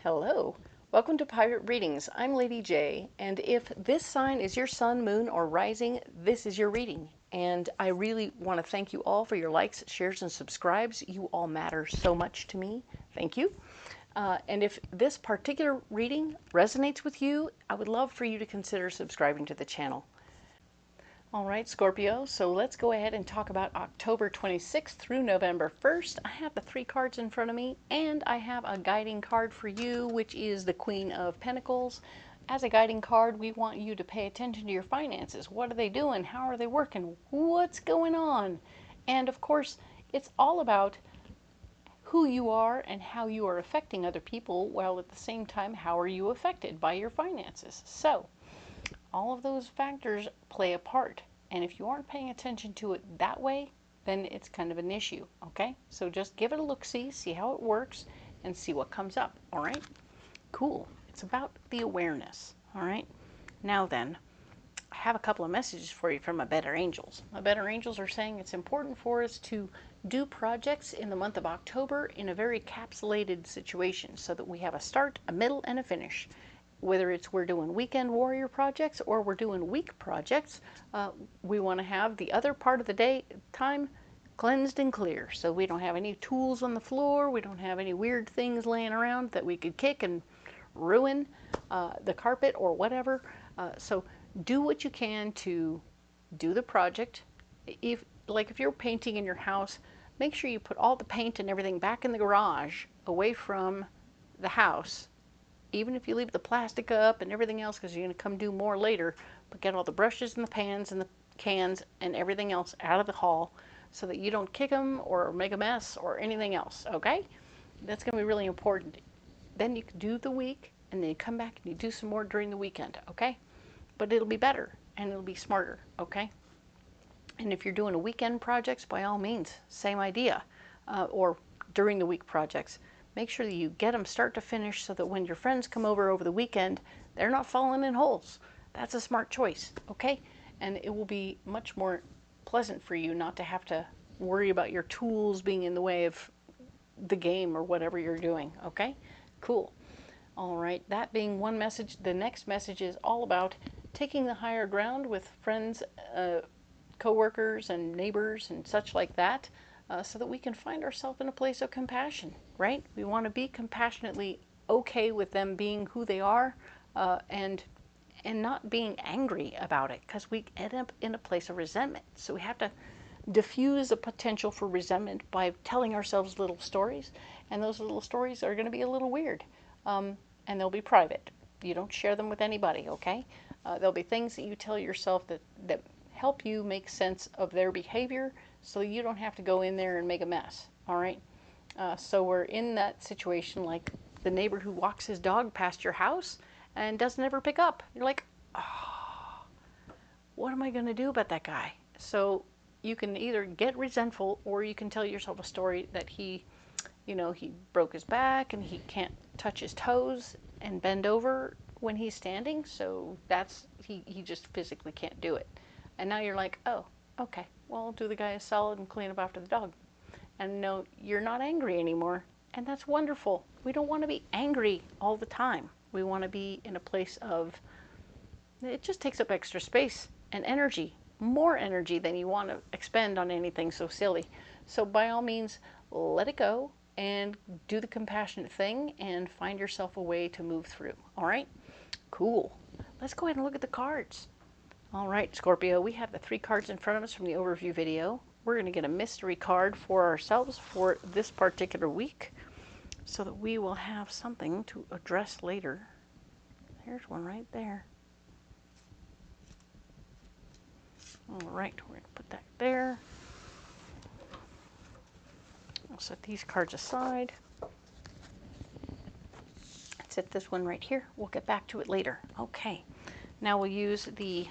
Hello, welcome to Pirate Readings. I'm Lady J, and if this sign is your sun, moon, or rising, this is your reading. And I really want to thank you all for your likes, shares, and subscribes. You all matter so much to me. Thank you. And if this particular reading resonates with you, I would love for you to consider subscribing to the channel. All right, Scorpio, so let's go ahead and talk about October 26th through November 1st. I have the 3 cards in front of me, and I have a guiding card for you, which is the Queen of Pentacles. As a guiding card, we want you to pay attention to your finances. What are they doing? How are they working? What's going on? And of course, it's all about who you are and how you are affecting other people, while at the same time, how are you affected by your finances? So, all of those factors play a part, and if you aren't paying attention to it that way, then it's kind of an issue. Okay, so just give it a look-see, see how it works, and see what comes up. All right, cool. It's about the awareness. All right, now then, I have a couple of messages for you from my better angels. My better angels are saying it's important for us to do projects in the month of October in a very capsulated situation, so that we have a start, a middle, and a finish. Whether it's we're doing weekend warrior projects or we're doing week projects, we want to have the other part of the day time cleansed and clear, so we don't have any tools on the floor, we don't have any weird things laying around that we could kick and ruin the carpet or whatever. So do what you can to do the project. If you're painting in your house, make sure you put all the paint and everything back in the garage away from the house. Even if you leave the plastic up and everything else, because you're going to come do more later, but get all the brushes and the pans and the cans and everything else out of the hall, so that you don't kick them or make a mess or anything else, okay? That's going to be really important. Then you can do the week, and then you come back and you do some more during the weekend, okay? But it'll be better, and it'll be smarter, okay? And if you're doing a weekend projects, by all means, same idea, or during the week projects. Make sure that you get them start to finish, so that when your friends come over the weekend, they're not falling in holes. That's a smart choice, okay? And it will be much more pleasant for you not to have to worry about your tools being in the way of the game or whatever you're doing, okay? Cool. All right, that being one message, the next message is all about taking the higher ground with friends, co-workers and neighbors and such like that. So that we can find ourselves in a place of compassion, right? We want to be compassionately okay with them being who they are, and not being angry about it, because we end up in a place of resentment. So we have to diffuse the potential for resentment by telling ourselves little stories, and those little stories are going to be a little weird, and they'll be private. You don't share them with anybody, okay? There'll be things that you tell yourself that help you make sense of their behavior, so you don't have to go in there and make a mess, all right? So we're in that situation like the neighbor who walks his dog past your house and doesn't ever pick up. You're like, oh, what am I going to do about that guy? So you can either get resentful, or you can tell yourself a story that he broke his back and he can't touch his toes and bend over when he's standing, so he just physically can't do it. And now you're like, oh, okay, well, I'll do the guy a solid and clean up after the dog. And no, you're not angry anymore, and that's wonderful. We don't want to be angry all the time. We want to be in a place of, it just takes up extra space and energy, more energy than you want to expend on anything so silly. So by all means, let it go and do the compassionate thing and find yourself a way to move through, all right? Cool. Let's go ahead and look at the cards. All right, Scorpio, we have the 3 cards in front of us from the overview video. We're going to get a mystery card for ourselves for this particular week, so that we will have something to address later. There's one right there. All right, we're going to put that there. I'll set these cards aside. Set this one right here. We'll get back to it later. Okay, now we'll use the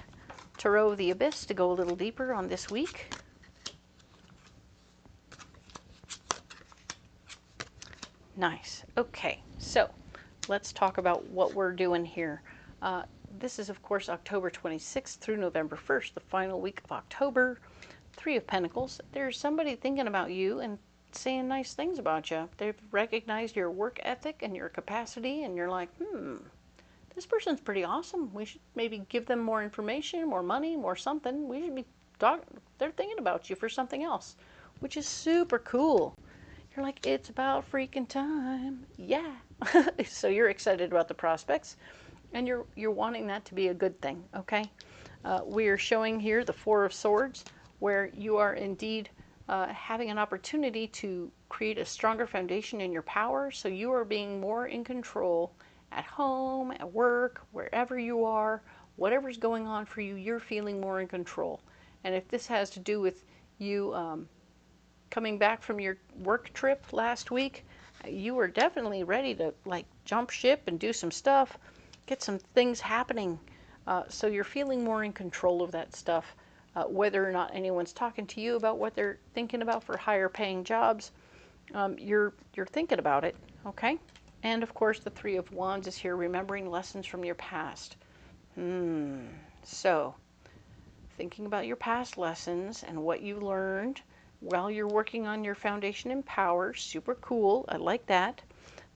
Tarot of the Abyss to go a little deeper on this week. Nice. Okay, so let's talk about what we're doing here. This is, of course, October 26th through November 1st, the final week of October. 3 of Pentacles. There's somebody thinking about you and saying nice things about you. They've recognized your work ethic and your capacity, and you're like, this person's pretty awesome. We should maybe give them more information, more money, more something. We should be they're thinking about you for something else, which is super cool. You're like, it's about freaking time. Yeah. So you're excited about the prospects, and you're wanting that to be a good thing, okay? We are showing here the Four of Swords, where you are indeed having an opportunity to create a stronger foundation in your power, so you are being more in control at home, at work, wherever you are, whatever's going on for you, you're feeling more in control. And if this has to do with you coming back from your work trip last week, you were definitely ready to like jump ship and do some stuff, get some things happening. So you're feeling more in control of that stuff. Whether or not anyone's talking to you about what they're thinking about for higher paying jobs, you're thinking about it, okay? And of course, the Three of Wands is here, remembering lessons from your past. So, thinking about your past lessons and what you learned while you're working on your foundation in power, super cool. I like that.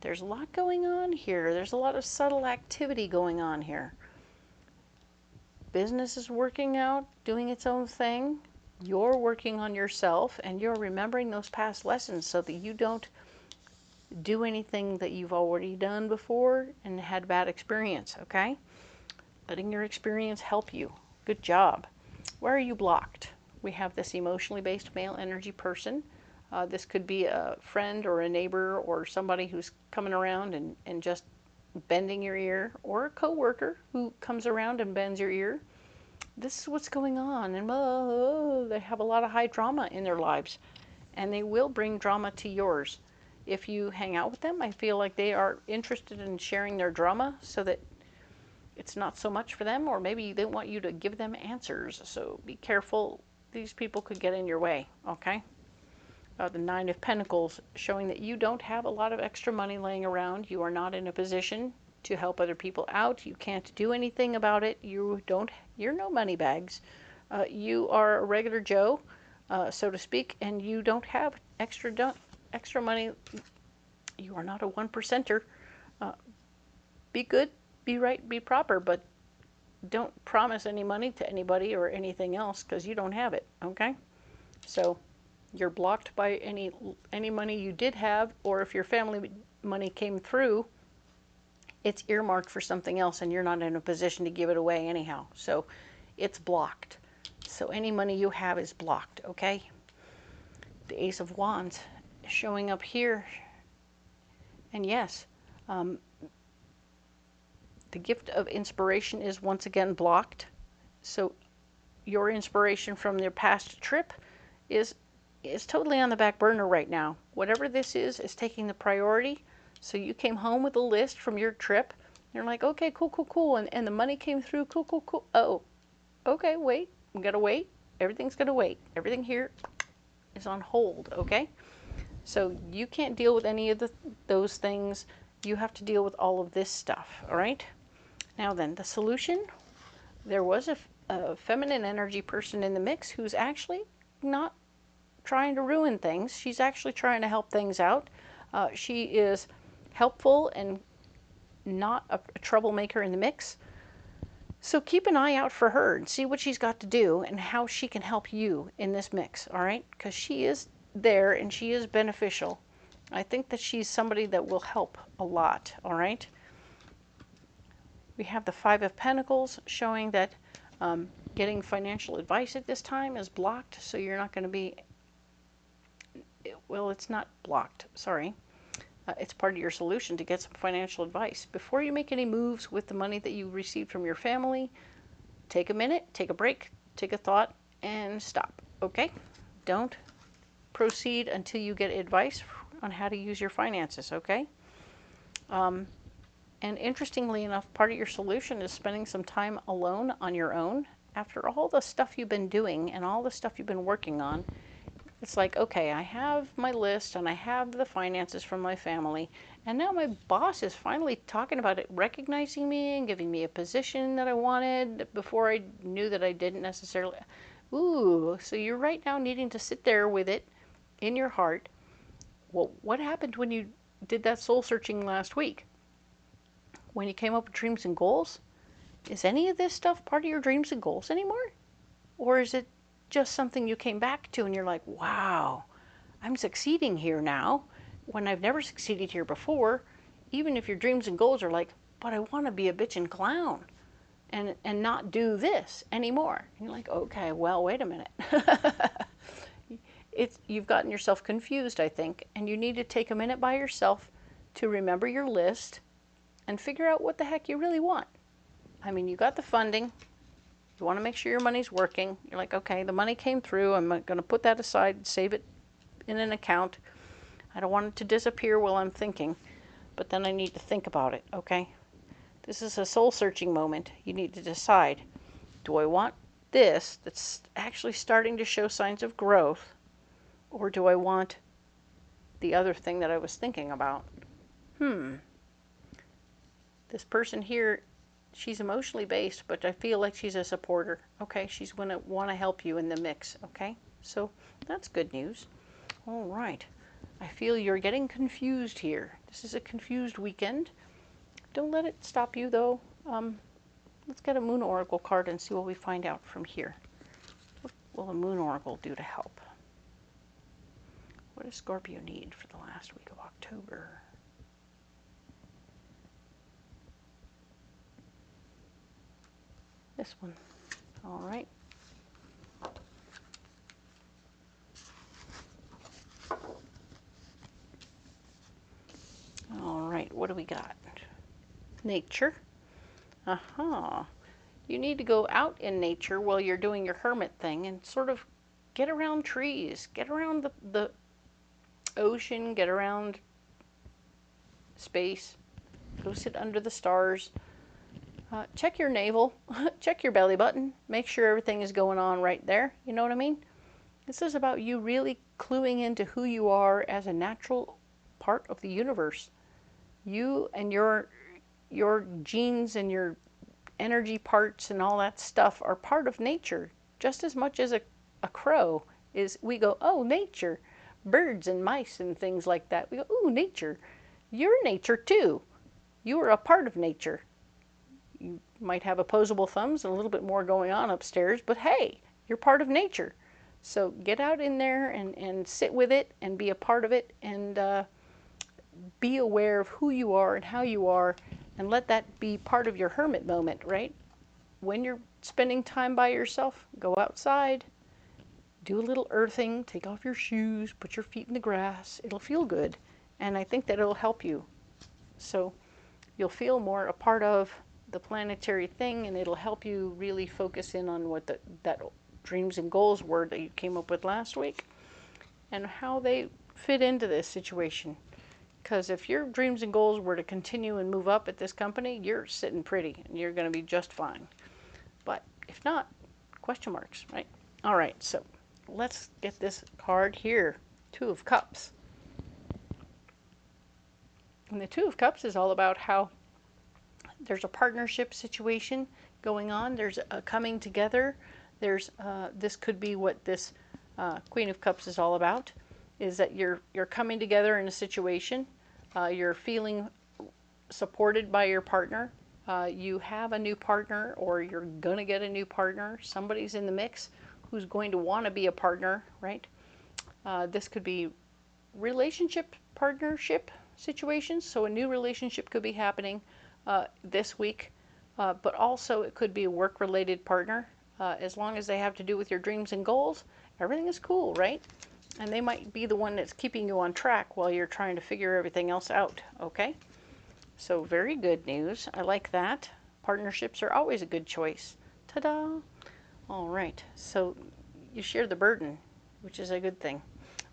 There's a lot going on here. There's a lot of subtle activity going on here. Business is working out, doing its own thing. You're working on yourself, and you're remembering those past lessons so that you don't do anything that you've already done before and had bad experience, okay? Letting your experience help you. Good job. Where are you blocked? We have this emotionally based male energy person. This could be a friend or a neighbor or somebody who's coming around and just bending your ear, or a coworker who comes around and bends your ear. This is what's going on, and they have a lot of high drama in their lives, and they will bring drama to yours. If you hang out with them, I feel like they are interested in sharing their drama so that it's not so much for them, or maybe they want you to give them answers. So be careful. These people could get in your way, okay? The Nine of Pentacles, showing that you don't have a lot of extra money laying around. You are not in a position to help other people out. You can't do anything about it. You're no money bags. You are a regular Joe, so to speak, and you don't have extra money. You are not a 1%er. Be good, be right, be proper, but don't promise any money to anybody or anything else, because you don't have it, okay? So you're blocked by any money you did have, or if your family money came through, it's earmarked for something else and you're not in a position to give it away anyhow. So it's blocked. So any money you have is blocked, okay? The Ace of Wands showing up here. And yes, the gift of inspiration is once again blocked. So your inspiration from your past trip is totally on the back burner right now. Whatever this is taking the priority. So you came home with a list from your trip. You're like, okay, cool, cool, cool. And the money came through, cool, cool, cool. Oh, okay, wait. We gotta wait. Everything's gonna wait. Everything here is on hold, okay? So you can't deal with any of those things. You have to deal with all of this stuff, all right? Now then, the solution. There was a feminine energy person in the mix who's actually not trying to ruin things. She's actually trying to help things out. She is helpful and not a troublemaker in the mix. So keep an eye out for her and see what she's got to do and how she can help you in this mix, all right? Because she is there and she is beneficial. I think that she's somebody that will help a lot, all right? We have the Five of Pentacles showing that getting financial advice at this time is blocked, so you're not going to be, well, it's not blocked, sorry. It's part of your solution to get some financial advice. Before you make any moves with the money that you received from your family, take a minute, take a break, take a thought, and stop, okay? Don't proceed until you get advice on how to use your finances, okay? And interestingly enough, part of your solution is spending some time alone on your own. After all the stuff you've been doing and all the stuff you've been working on, it's like, okay, I have my list and I have the finances from my family, and now my boss is finally talking about it, recognizing me and giving me a position that I wanted before I knew that I didn't necessarily. Ooh, so you're right now needing to sit there with it in your heart Well, what happened when you did that soul searching last week? When you came up with dreams and goals? Is any of this stuff part of your dreams and goals anymore? Or is it just something you came back to and you're like, wow, I'm succeeding here now when I've never succeeded here before? Even if your dreams and goals are like, but I want to be a bitchin' clown and not do this anymore. And you're like, okay, well, wait a minute. You've gotten yourself confused, I think, and you need to take a minute by yourself to remember your list and figure out what the heck you really want. I mean, you got the funding. You want to make sure your money's working. You're like, okay, the money came through. I'm going to put that aside and save it in an account. I don't want it to disappear while I'm thinking, but then I need to think about it, okay? This is a soul-searching moment. You need to decide, do I want this that's actually starting to show signs of growth, or do I want the other thing that I was thinking about? This person here, she's emotionally based, but I feel like she's a supporter. Okay, she's going to want to help you in the mix. Okay, so that's good news. All right, I feel you're getting confused here. This is a confused weekend. Don't let it stop you, though. Let's get a Moon Oracle card and see what we find out from here. What will a Moon Oracle do to help? What does Scorpio need for the last week of October? This one. All right. All right, what do we got? Nature. Aha. You need to go out in nature while you're doing your hermit thing and sort of get around trees, get around the ocean, get around space, go sit under the stars. Check your navel, check your belly button, make sure everything is going on right there. You know what I mean? This is about you really cluing into who you are as a natural part of the universe. You and your genes and your energy parts and all that stuff are part of nature, just as much as a crow is. We go, oh, nature. Birds and mice and things like that. We go, ooh, nature. You're nature too. You are a part of nature. You might have opposable thumbs and a little bit more going on upstairs, but hey, you're part of nature. So get out in there and sit with it and be a part of it and be aware of who you are and how you are, and let that be part of your hermit moment, right? When you're spending time by yourself, go outside, do a little earthing, take off your shoes, put your feet in the grass. It'll feel good, and I think that it'll help you. So you'll feel more a part of the planetary thing, and it'll help you really focus in on what that dreams and goals were that you came up with last week and how they fit into this situation. Because if your dreams and goals were to continue and move up at this company, you're sitting pretty and you're going to be just fine. But if not, question marks, right? All right, so let's get this card here, Two of Cups. And the Two of Cups is all about how there's a partnership situation going on. There's a coming together. There's this could be what this Queen of Cups is all about, is that you're coming together in a situation. You're feeling supported by your partner. You have a new partner, or you're going to get a new partner. Somebody's in the mix who's going to want to be a partner, right? This could be relationship, partnership situations. So a new relationship could be happening this week, but also it could be a work-related partner. As long as they have to do with your dreams and goals, everything is cool, right? And they might be the one that's keeping you on track while you're trying to figure everything else out, okay? So very good news. I like that. Partnerships are always a good choice. Ta-da! All right, so you share the burden, which is a good thing.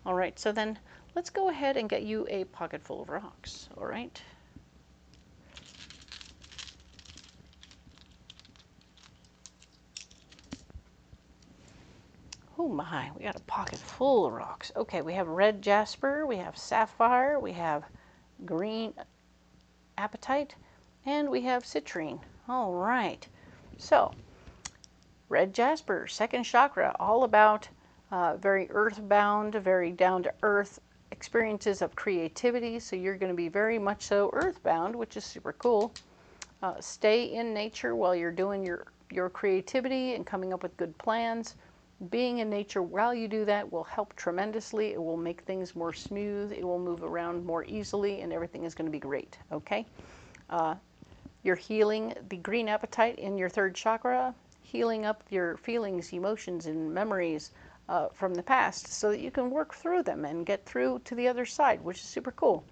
All right, so then let's go ahead and get you a pocket full of rocks, all right? Oh my, we got a pocket full of rocks. Okay, we have red jasper, we have sapphire, we have green apatite, and we have citrine. All right, so red jasper, second chakra, all about very earthbound, very down to earth, experiences of creativity, so you're going to be very much so earthbound, which is super cool. Stay in nature while you're doing your creativity and coming up with good plans. Being in nature while you do that will help tremendously. It will make things more smooth. It will move around more easily, and everything is going to be great, okay? You're healing the green appetite in your third chakra, healing up your feelings, emotions, and memories from the past so that you can work through them and get through to the other side, which is super cool.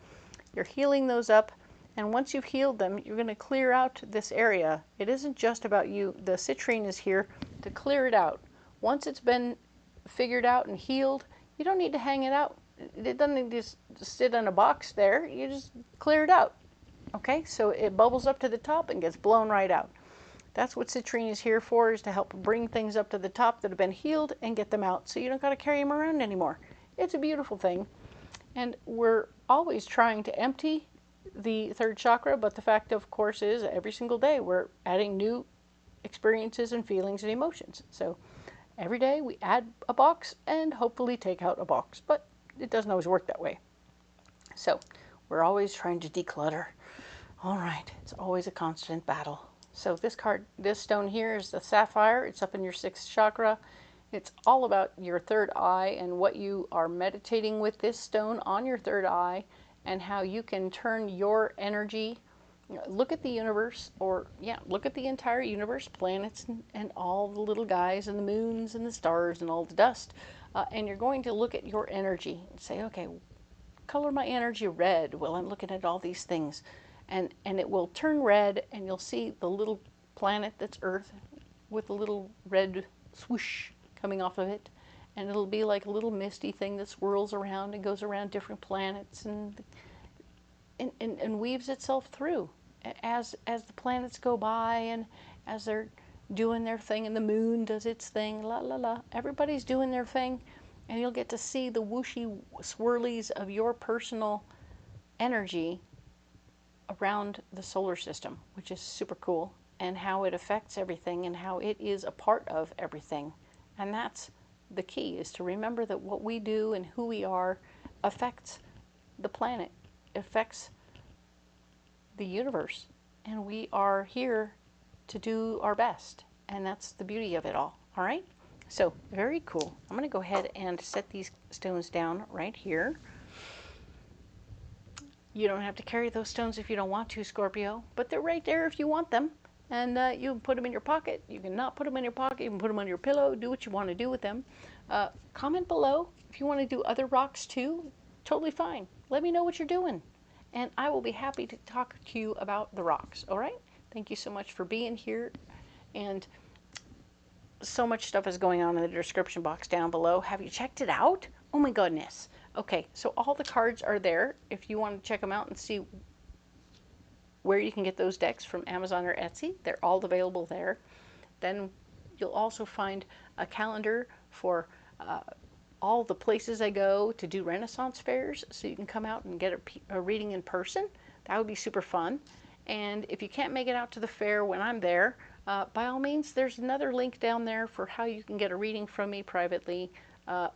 You're healing those up, and once you've healed them, you're going to clear out this area. It isn't just about you. The citrine is here to clear it out. Once it's been figured out and healed, you don't need to hang it out. It doesn't need to sit in a box there. You just clear it out. Okay, so it bubbles up to the top and gets blown right out. That's what citrine is here for, is to help bring things up to the top that have been healed and get them out, so you don't got to carry them around anymore. It's a beautiful thing. And we're always trying to empty the third chakra, but the fact, of course, is every single day we're adding new experiences and feelings and emotions. So every day we add a box and hopefully take out a box, but it doesn't always work that way. So we're always trying to declutter. All right, it's always a constant battle. So this stone here is the sapphire. It's up in your sixth chakra. It's all about your third eye and what you are meditating with this stone on your third eye, and how you can turn your energy, look at the universe, or look at the entire universe, planets and all the little guys and the moons and the stars and all the dust. And you're going to look at your energy and say, okay, color my energy red. Well, I'm looking at all these things. And it will turn red, and you'll see the little planet that's Earth with a little red swoosh coming off of it. And it'll be like a little misty thing that swirls around and goes around different planets and weaves itself through as the planets go by and as they're doing their thing, and the moon does its thing, la la la. Everybody's doing their thing, and you'll get to see the whooshy swirlies of your personal energy around the solar system, which is super cool, and how it affects everything and how it is a part of everything. And that's the key, is to remember that what we do and who we are affects the planet, affects the universe, and we are here to do our best, and that's the beauty of it all. All right, so very cool. I'm going to go ahead and set these stones down right here. You don't have to carry those stones if you don't want to, Scorpio, but they're right there if you want them. And you can put them in your pocket. You can not put them in your pocket. You can put them on your pillow. Do what you want to do with them. Comment below if you want to do other rocks too. Totally fine. Let me know what you're doing, and I will be happy to talk to you about the rocks. All right? Thank you so much for being here. And so much stuff is going on in the description box down below. Have you checked it out? Oh my goodness. Okay, so all the cards are there if you want to check them out and see where you can get those decks from Amazon or Etsy. They're all available there. Then you'll also find a calendar for all the places I go to do Renaissance fairs, so you can come out and get a reading in person. That would be super fun. And if you can't make it out to the fair when I'm there, by all means, there's another link down there for how you can get a reading from me privately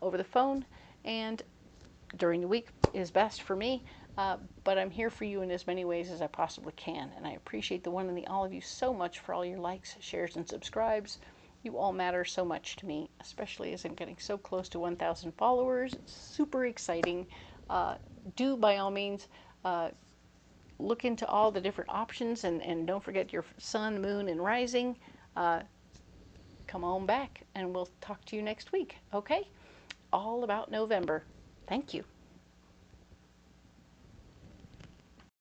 over the phone, and during the week is best for me, but I'm here for you in as many ways as I possibly can, and I appreciate the one and the all of you so much for all your likes, shares, and subscribes. You all matter so much to me, especially as I'm getting so close to 1,000 followers. It's super exciting. Do, by all means, look into all the different options, and don't forget your sun, moon, and rising. Come on back, and we'll talk to you next week, okay? All about November. Thank you.